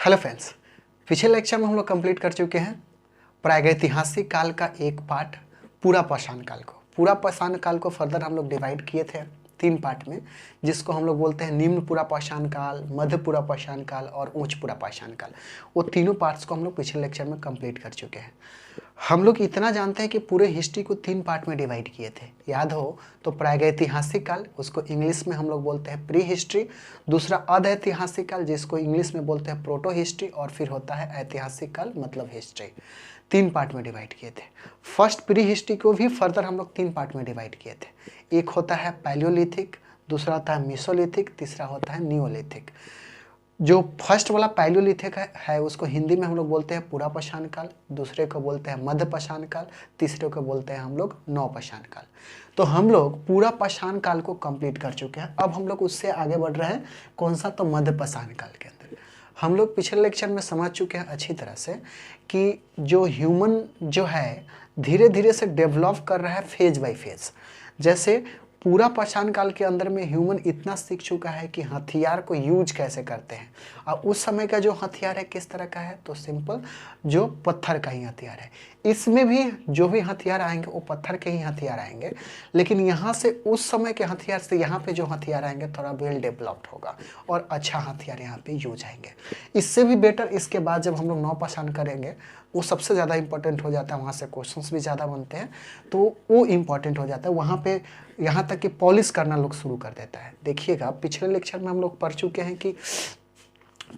Hello friends, पिछले lecture में हम लोग कंप्लीट कर चुके हैं प्रागैतिहासिक काल का एक पार्ट पूरा पाषाण काल को। पूरा पाषाण काल को फर्दर हम लोग डिवाइड किए थे 3 पार्ट में, जिसको हम लोग बोलते हैं निम्न पूरा पाषाण काल, मध्य पूरा पाषाण काल और उच्च पूरा पाषाण काल। वो तीनों पार्ट्स को हम लोग पिछले लेक्चर में कंप्लीट कर चुके हैं। हम लोग इतना जानते हैं कि पूरे हिस्ट्री को 3 पार्ट में डिवाइड किए थे, याद हो तो प्रागैतिहासिक काल, उसको इंग्लिश में हम लोग बोलते हैं प्री हिस्ट्री। दूसरा अधैतिहासिक काल, जिसको इंग्लिश में बोलते हैं प्रोटो हिस्ट्री। और फिर होता है ऐतिहासिक काल, मतलब हिस्ट्री। 3 पार्ट में डिवाइड किए थे। फर्स्ट प्री हिस्ट्री को भी फर्दर हम लोग 3 पार्ट में डिवाइड किए थे। एक होता है पैलियोलिथिक, दूसरा होता है मेसोलिथिक, तीसरा होता है नियोलिथिक। जो फर्स्ट वाला पैलियोलिथिक है उसको हिंदी में हम लोग बोलते हैं पूरा पाषाण काल, दूसरे को बोलते हैं मध्य पाषाण काल, तीसरे को बोलते हैं हम लोग नव पाषाण काल। तो हम लोग पूरा पाषाण काल को कंप्लीट कर चुके हैं। अब हम लोग उससे आगे बढ़ रहे हैं, कौन सा, तो मध्य पाषाण काल के अंदर। हम लोग पिछले लेक्चर में समझ चुके हैं अच्छी तरह से कि जो ह्यूमन जो है धीरे धीरे से डेवलप कर रहा है फेज बाय फेज। जैसे पूरा पाषाण काल के अंदर में ह्यूमन इतना सीख चुका है कि हथियार को यूज कैसे करते हैं। और उस समय का जो हथियार है किस तरह का है, तो सिंपल जो पत्थर का ही हथियार है। इसमें भी जो भी हथियार आएंगे वो पत्थर के ही हथियार आएंगे, लेकिन यहाँ से उस समय के हथियार से यहाँ पे जो हथियार आएंगे थोड़ा वेल डेवलप्ड होगा और अच्छा हथियार यहाँ पे यूज आएंगे। इससे भी बेटर इसके बाद जब हम लोग नव पाषाण करेंगे वो सबसे ज़्यादा इंपॉर्टेंट हो जाता है, वहाँ से क्वेश्चंस भी ज़्यादा बनते हैं, तो वो इम्पॉर्टेंट हो जाता है। वहाँ पे यहाँ तक कि पॉलिश करना लोग शुरू कर देता है। देखिएगा पिछले लेक्चर में हम लोग पढ़ चुके हैं कि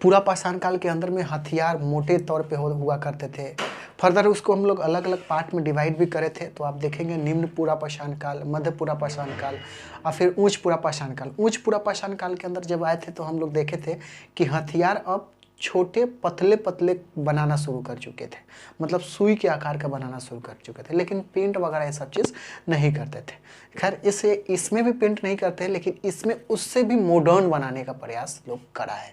पूरा पाषाण काल के अंदर में हथियार मोटे तौर पे हुआ करते थे। फर्दर उसको हम लोग अलग अलग पार्ट में डिवाइड भी करे थे। तो आप देखेंगे निम्न पूरा पाषाण काल, मध्य पूरा पाषाण काल और फिर उच्च पूरा पाषाण काल। उच्च पूरा पाषाण काल के अंदर जब आए थे तो हम लोग देखे थे कि हथियार अब छोटे पतले पतले बनाना शुरू कर चुके थे, मतलब सुई के आकार का बनाना शुरू कर चुके थे, लेकिन पेंट वगैरह ये सब चीज़ नहीं करते थे। खैर इसमें भी पेंट नहीं करते, लेकिन इसमें उससे भी मॉडर्न बनाने का प्रयास लोग करा है।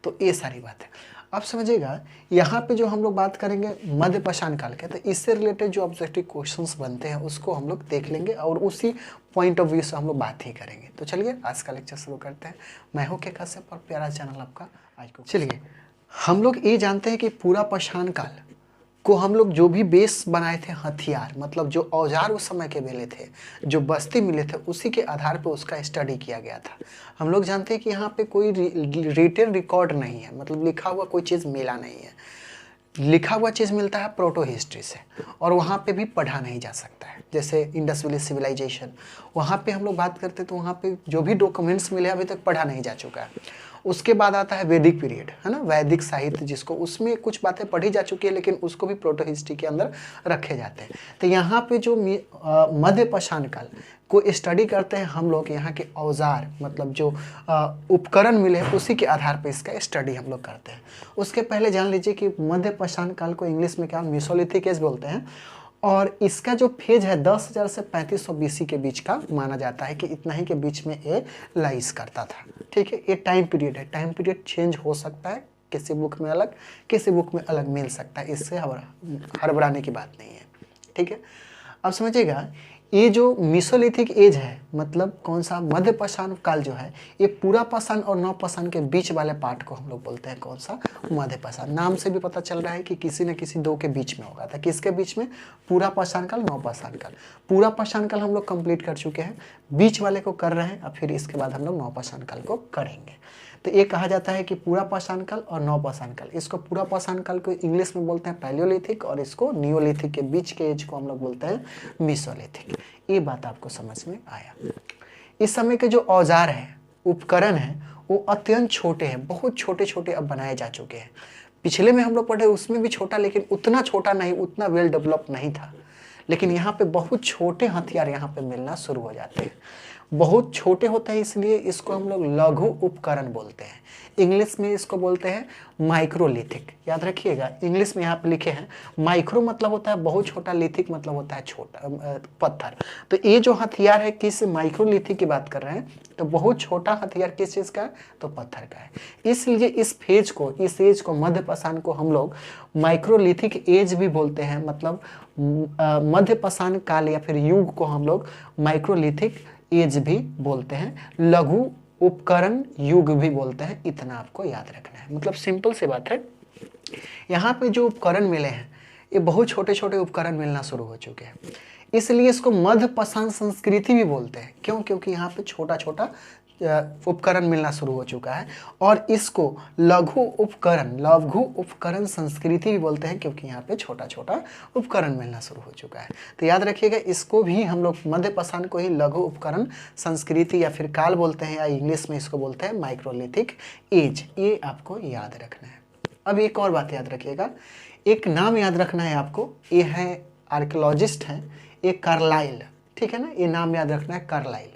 तो ये सारी बात है। अब समझिएगा यहाँ पे जो हम लोग बात करेंगे मध्य पाषाण काल के, तो इससे रिलेटेड जो ऑब्जेक्टिव क्वेश्चंस बनते हैं उसको हम लोग देख लेंगे और उसी पॉइंट ऑफ व्यू से हम लोग बात ही करेंगे। तो चलिए आज का लेक्चर शुरू करते हैं। मैं हूँ के कश्यप और प्यारा चैनल आपका आज को। चलिए हम लोग ये जानते हैं कि पूरा पाषाण काल को हम लोग जो भी बेस बनाए थे हथियार, मतलब जो औजार उस समय के मिले थे, जो बस्ती मिले थे, उसी के आधार पर उसका स्टडी किया गया था। हम लोग जानते हैं कि यहाँ पे कोई रिटेन रिकॉर्ड नहीं है, मतलब लिखा हुआ कोई चीज़ मिला नहीं है। लिखा हुआ चीज़ मिलता है प्रोटो हिस्ट्री से, और वहाँ पे भी पढ़ा नहीं जा सकता है। जैसे इंडस वैली सिविलाइजेशन, वहाँ पे हम लोग बात करते तो वहाँ पे जो भी डॉक्यूमेंट्स मिले अभी तक पढ़ा नहीं जा चुका है। उसके बाद आता है वैदिक पीरियड, है ना, वैदिक साहित्य, जिसको उसमें कुछ बातें पढ़ी जा चुकी है लेकिन उसको भी प्रोटो हिस्ट्री के अंदर रखे जाते हैं। तो यहाँ पे जो मध्य पाषाण काल को स्टडी करते हैं हम लोग, यहाँ के औजार मतलब जो उपकरण मिले हैं उसी के आधार पर इसका स्टडी हम लोग करते हैं। उसके पहले जान लीजिए कि मध्य पाषाण काल को इंग्लिश में क्या मेसोलिथिक एज बोलते हैं, और इसका जो फेज है 10,000 से 3500 BC के बीच का माना जाता है कि इतना ही के बीच में ये लाइस करता था। ठीक है, ये टाइम पीरियड है। टाइम पीरियड चेंज हो सकता है, किसी बुक में अलग किसी बुक में अलग मिल सकता है, इससे हड़बड़ाने की बात नहीं है। ठीक है, अब समझिएगा ये जो मेसोलिथिक एज है, मतलब कौन सा, मध्य पाषाण काल जो है, ये पूरा पाषाण और नव पाषाण के बीच वाले पार्ट को हम लोग बोलते हैं कौन सा, मध्य पाषाण। नाम से भी पता चल रहा है कि किसी न किसी दो के बीच में होगा था। किसके बीच में, पूरा पाषाण काल, नव पाषाण काल। पूरा पाषाण काल हम लोग कंप्लीट कर चुके हैं, बीच वाले को कर रहे हैं, और फिर इसके बाद हम लोग नव पाषाण काल को करेंगे। तो ये कहा जाता है कि पूरा पाषाण काल और नव पाषाण काल, इसको पूरा पाषाण काल को इंग्लिश में बोलते हैं पैलियोलिथिक, और इसको नियोलिथिक के बीच के एज को हम लोग बोलते हैं मेसोलिथिक। ये बात आपको समझ में आया। इस समय के जो औजार हैं, उपकरण हैं, वो अत्यंत छोटे हैं, बहुत छोटे छोटे अब बनाए जा चुके हैं। पिछले में हम लोग पढ़े उसमें भी छोटा, लेकिन उतना छोटा नहीं, उतना वेल डेवलप नहीं था। लेकिन यहाँ पे बहुत छोटे हथियार यहाँ पे मिलना शुरू हो जाते हैं। बहुत छोटे होते हैं, इसलिए इसको हम लोग लघु उपकरण बोलते हैं। इंग्लिश में इसको बोलते हैं माइक्रोलिथिक। याद रखिएगा, इंग्लिश में यहाँ पे लिखे हैं, माइक्रो मतलब होता है बहुत छोटा, लिथिक मतलब होता है छोटा पत्थर। तो ये जो हथियार है किस माइक्रोलिथिक की बात कर रहे हैं, तो बहुत छोटा हथियार किस चीज़ का है, तो पत्थर का है। इसलिए इस फेज को, इस एज को, मध्य पाषाण को हम लोग माइक्रोलिथिक एज भी बोलते हैं। मतलब मध्य पाषाण काल या फिर युग को हम लोग माइक्रोलिथिक एज भी बोलते हैं, लघु उपकरण युग भी बोलते हैं, इतना आपको याद रखना है। मतलब सिंपल सी बात है, यहाँ पे जो उपकरण मिले हैं ये बहुत छोटे छोटे उपकरण मिलना शुरू हो चुके हैं, इसलिए इसको मध्य पाषाण संस्कृति भी बोलते हैं। क्यों? क्योंकि यहाँ पे छोटा छोटा उपकरण मिलना शुरू हो चुका है, और इसको लघु उपकरण संस्कृति भी बोलते हैं, क्योंकि यहाँ पे छोटा छोटा उपकरण मिलना शुरू हो चुका है। तो याद रखिएगा, इसको भी हम लोग मध्य पाषाण को ही लघु उपकरण संस्कृति या फिर काल बोलते हैं, या इंग्लिश में इसको बोलते हैं माइक्रोलिथिक एज। ये आपको याद रखना है। अब एक और बात याद रखिएगा, एक नाम याद रखना है आपको, ये है आर्कियोलॉजिस्ट हैं, ये कार्लाइल, ठीक है ना, ये नाम याद रखना है कार्लाइल।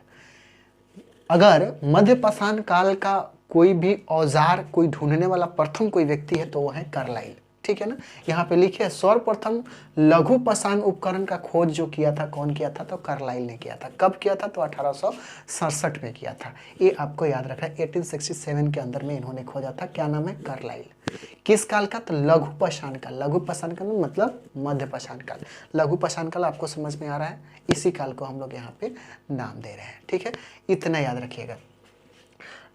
अगर मध्य पाषाण काल का कोई भी औजार कोई ढूंढने वाला प्रथम कोई व्यक्ति है तो वो है कार्लाइल, ठीक है ना। यहाँ पे लिखे है सर्वप्रथम लघु पाषाण उपकरण का खोज जो किया था, कौन किया था? तो कार्लाइल ने किया था। कब किया था? तो 1867 में किया था। ये आपको याद रखना है, 1867 के अंदर में इन्होंने खोजा था। क्या नाम है? कार्लाइल। किस काल का? तो लघु पाषाण काल। लघु पाषाण काल मतलब मध्य पाषाण काल। लघु पाषाण काल आपको समझ में आ रहा है, इसी काल को हम लोग यहाँ पे नाम दे रहे हैं, ठीक है। इतना याद रखिएगा।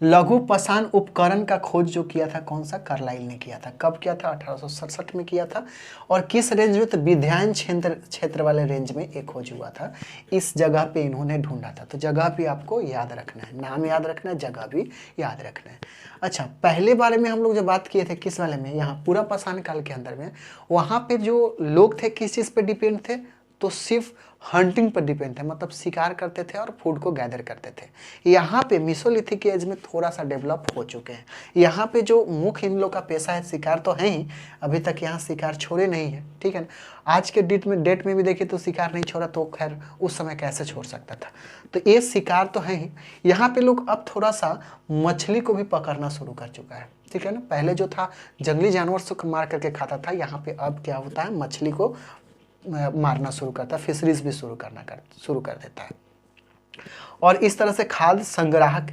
लघु पाषाण उपकरण का खोज जो किया था, कौन सा? कार्लाइल ने किया था। कब किया था? 1867 में किया था। और किस रेंज में? तो विध्यायन क्षेत्र वाले रेंज में एक खोज हुआ था। इस जगह पे इन्होंने ढूंढा था। तो जगह भी आपको याद रखना है, नाम याद रखना है, जगह भी याद रखना है। अच्छा, पहले बारे में हम लोग जब बात किए थे, किस वाले में? यहाँ पूरा पाषाण काल के अंदर में, वहाँ पे जो लोग थे किस चीज़ पे डिपेंड थे? तो सिर्फ हंटिंग पर डिपेंड थे, मतलब शिकार करते थे और फूड को गैदर करते थे। यहाँ पे मेसोलिथिक एज में थोड़ा सा डेवलप हो चुके हैं। यहाँ पे जो मुख्य इन लोग का पेशा है, शिकार तो है ही, अभी तक यहाँ शिकार छोड़े नहीं है, ठीक है ना। आज के डेट में भी देखिए तो शिकार नहीं छोड़ा, तो खैर उस समय कैसे छोड़ सकता था। तो ये शिकार तो है ही। यहाँ पे लोग अब थोड़ा सा मछली को भी पकड़ना शुरू कर चुका है, ठीक है ना। पहले जो था जंगली जानवर से मार करके खाता था, यहाँ पे अब क्या होता है? मछली को मारना शुरू करता है, फिशरीज भी शुरू कर देता है। और इस तरह से खाद्य संग्राहक,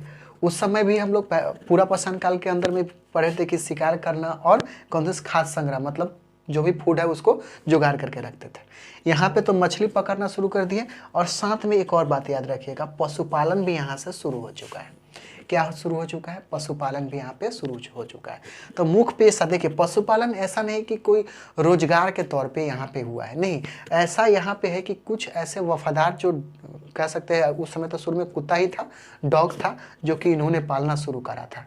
उस समय भी हम लोग पूरा पाषाण काल के अंदर में पढ़े थे कि शिकार करना और कौन से खाद्य संग्रह, मतलब जो भी फूड है उसको जुगाड़ करके रखते थे। यहाँ पे तो मछली पकड़ना शुरू कर दिए। और साथ में एक और बात याद रखिएगा, पशुपालन भी यहाँ से शुरू हो चुका है। क्या शुरू हो चुका है? पशुपालन भी यहाँ पे शुरू हो चुका है। तो मुख्य पेशा देखिए, पशुपालन ऐसा नहीं कि कोई रोजगार के तौर पे यहाँ पे हुआ है, नहीं, ऐसा यहाँ पे है कि कुछ ऐसे वफादार, जो कह सकते हैं उस समय तो शुरू में कुत्ता ही था, डॉग था, जो कि इन्होंने पालना शुरू करा था।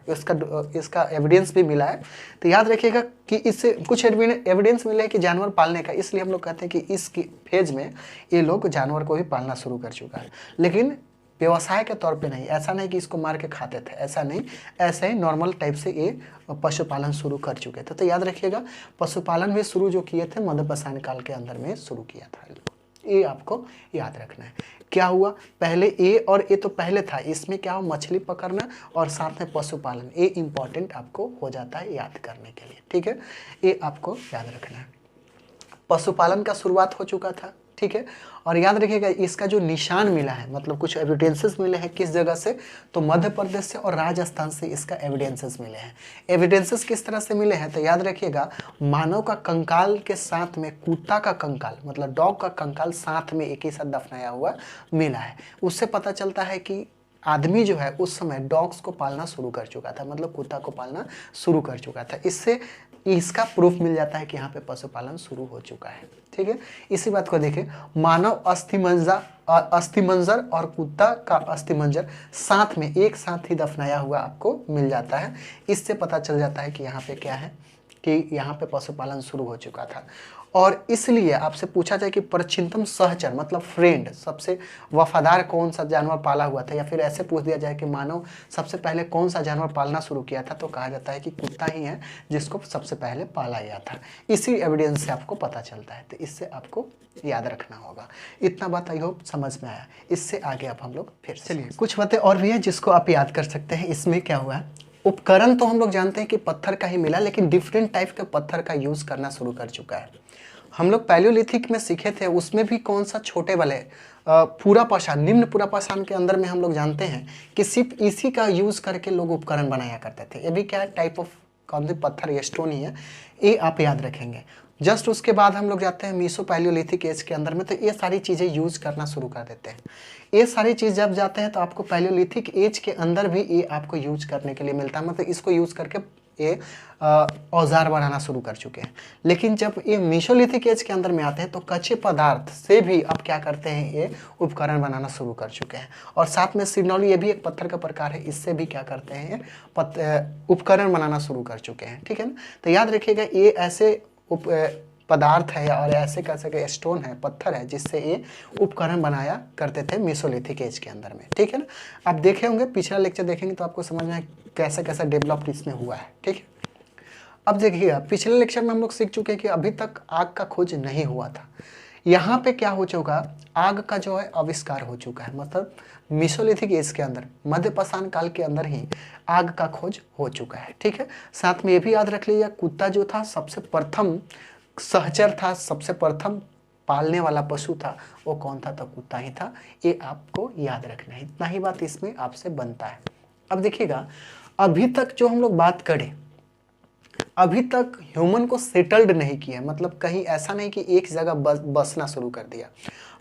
इसका एविडेंस भी मिला है। तो याद रखिएगा कि इससे कुछ एविडेंस मिले हैं कि जानवर पालने का, इसलिए हम लोग कहते हैं कि इस फेज में ये लोग जानवर को भी पालना शुरू कर चुका है। लेकिन व्यवसाय के तौर पे नहीं, ऐसा नहीं कि इसको मार के खाते थे, ऐसा नहीं, ऐसे ही नॉर्मल टाइप से ये पशुपालन शुरू कर चुके थे। तो याद रखिएगा, पशुपालन भी शुरू जो किए थे मध्य पाषाण काल के अंदर में शुरू किया था। ये आपको याद रखना है। क्या हुआ? पहले ए, और ये तो पहले था, इसमें क्या हो? मछली पकड़ना और साथ में पशुपालन, ये इंपॉर्टेंट आपको हो जाता है याद करने के लिए, ठीक है। ये आपको याद रखना है। पशुपालन का शुरुआत हो चुका था, ठीक है। और याद रखिएगा, इसका जो निशान मिला है, मतलब कुछ एविडेंसेस मिले हैं, किस जगह से? तो मध्य प्रदेश से और राजस्थान से इसका एविडेंसेस मिले हैं। एविडेंसेस किस तरह से मिले हैं? तो याद रखिएगा, मानव का कंकाल के साथ में कुत्ता का कंकाल, मतलब डॉग का कंकाल साथ में एक ही साथ दफनाया हुआ मिला है। उससे पता चलता है कि आदमी जो है उस समय डॉग्स को पालना शुरू कर चुका था, मतलब कुत्ता को पालना शुरू कर चुका था। इससे इसका प्रूफ मिल जाता है कि यहाँ पे पशुपालन शुरू हो चुका है, ठीक है। इसी बात को देखें, मानव अस्थिमंजर और कुत्ता का अस्थिमंजर साथ में एक साथ ही दफनाया हुआ आपको मिल जाता है। इससे पता चल जाता है कि यहाँ पे क्या है, कि यहाँ पे पशुपालन शुरू हो चुका था। और इसलिए आपसे पूछा जाए कि प्राचीनतम सहचर, मतलब फ्रेंड, सबसे वफादार कौन सा जानवर पाला हुआ था, या फिर ऐसे पूछ दिया जाए कि मानव सबसे पहले कौन सा जानवर पालना शुरू किया था, तो कहा जाता है कि कुत्ता ही है जिसको सबसे पहले पाला गया था। इसी एविडेंस से आपको पता चलता है। तो इससे आपको याद रखना होगा। इतना बात आई होप समझ में आया। इससे आगे अब हम लोग फिर चलिए कुछ बातें और भी है जिसको आप याद कर सकते हैं। इसमें क्या हुआ है, उपकरण तो हम लोग जानते हैं कि पत्थर का ही मिला, लेकिन डिफरेंट टाइप के पत्थर का यूज करना शुरू कर चुका है। हम लोग पैलियोलिथिक में सीखे थे, उसमें भी कौन सा छोटे वाले पूरा पाषाण, निम्न पूरा पाषाण के अंदर में हम लोग जानते हैं कि सिर्फ इसी का यूज करके लोग उपकरण बनाया करते थे। ये भी क्या टाइप ऑफ कौन सी पत्थर या स्टोन ही है, ये आप याद रखेंगे। जस्ट उसके बाद हम लोग जाते हैं मीसोपैलियोलिथिक एज के अंदर में, तो ये सारी चीज़ें यूज करना शुरू कर देते हैं। ये सारी चीज़ जब जाते हैं तो आपको पैलियोलिथिक एज के अंदर भी ये आपको यूज करने के लिए मिलता है, मतलब इसको यूज करके ये औजार बनाना शुरू कर चुके हैं। लेकिन जब ये मीसोलिथिक एज के अंदर में आते हैं तो कच्चे पदार्थ से भी अब क्या करते हैं, ये उपकरण बनाना शुरू कर चुके हैं। और साथ में सिरनौली, ये भी एक पत्थर का प्रकार है, इससे भी क्या करते हैं, ये उपकरण बनाना शुरू कर चुके हैं। ठीक है ना। तो याद रखिएगा ये ऐसे पदार्थ है और ऐसे कह सके स्टोन है, पत्थर है, जिससे ये उपकरण बनाया करते थे मीसोलिथिक एज के अंदर में। ठीक है ना। आप देखे होंगे, पिछला लेक्चर देखेंगे तो आपको समझ में कैसा कैसा डेवलप इसमें हुआ है। ठीक है। अब देखिएगा, पिछले लेक्चर में हम लोग सीख चुके हैं कि अभी तक आग का खोज नहीं हुआ था। यहाँ पे क्या हो चुका, आग का जो है आविष्कार हो चुका है, मतलब मीसोलिथिक एज के अंदर, मध्यपाषाण काल के अंदर ही आग का खोज हो चुका है। ठीक है। साथ में ये भी याद रख लीजिए, कुत्ता जो था सबसे प्रथम सहचर था, सबसे प्रथम पालने वाला पशु था, वो कौन था, तो कुत्ता ही था। ये आपको याद रखना है, इतना ही बात इसमें आपसे बनता है। अब देखिएगा, अभी तक जो हम लोग बात करें, अभी तक ह्यूमन को सेटल्ड नहीं किया, मतलब कहीं ऐसा नहीं कि एक जगह बसना शुरू कर दिया।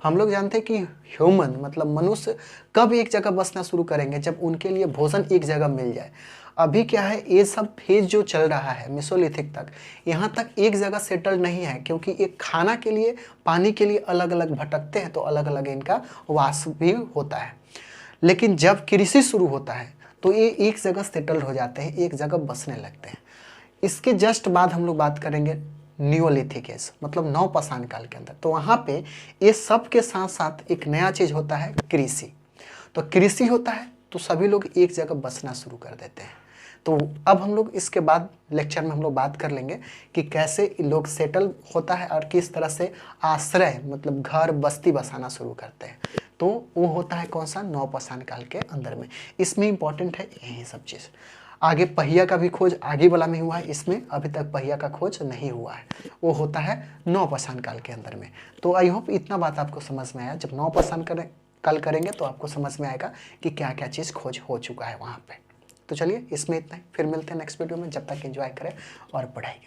हम लोग जानते हैं कि ह्यूमन मतलब मनुष्य कब एक जगह बसना शुरू करेंगे, जब उनके लिए भोजन एक जगह मिल जाए। अभी क्या है, ये सब फेज जो चल रहा है मेसोलिथिक तक, यहाँ तक एक जगह सेटल नहीं है, क्योंकि एक खाना के लिए, पानी के लिए अलग अलग भटकते हैं, तो अलग अलग इनका वास भी होता है। लेकिन जब कृषि शुरू होता है तो ये एक जगह सेटल हो जाते हैं, एक जगह बसने लगते हैं। इसके जस्ट बाद हम लोग बात करेंगे नियोलिथिक एज, मतलब नवपाषाण काल के अंदर। तो वहाँ पे ये सब के साथ साथ एक नया चीज होता है, कृषि। तो कृषि होता है तो सभी लोग एक जगह बसना शुरू कर देते हैं। तो अब हम लोग इसके बाद लेक्चर में हम लोग बात कर लेंगे कि कैसे लोग सेटल होता है और किस तरह से आश्रय मतलब घर बस्ती बसाना शुरू करते हैं। तो वो होता है कौन सा, नवपाषाण काल के अंदर में। इसमें इंपॉर्टेंट है यही सब चीज़। आगे पहिया का भी खोज आगे वाला में हुआ है, इसमें अभी तक पहिया का खोज नहीं हुआ है, वो होता है नवपाषाण काल के अंदर में। तो आई होप इतना बात आपको समझ में आया। जब नवपाषाण काल करेंगे तो आपको समझ में आएगा कि क्या क्या चीज़ खोज हो चुका है वहाँ पे। तो चलिए इसमें इतना ही, फिर मिलते हैं नेक्स्ट वीडियो में। जब तक एंजॉय करें और पढ़ाई करें।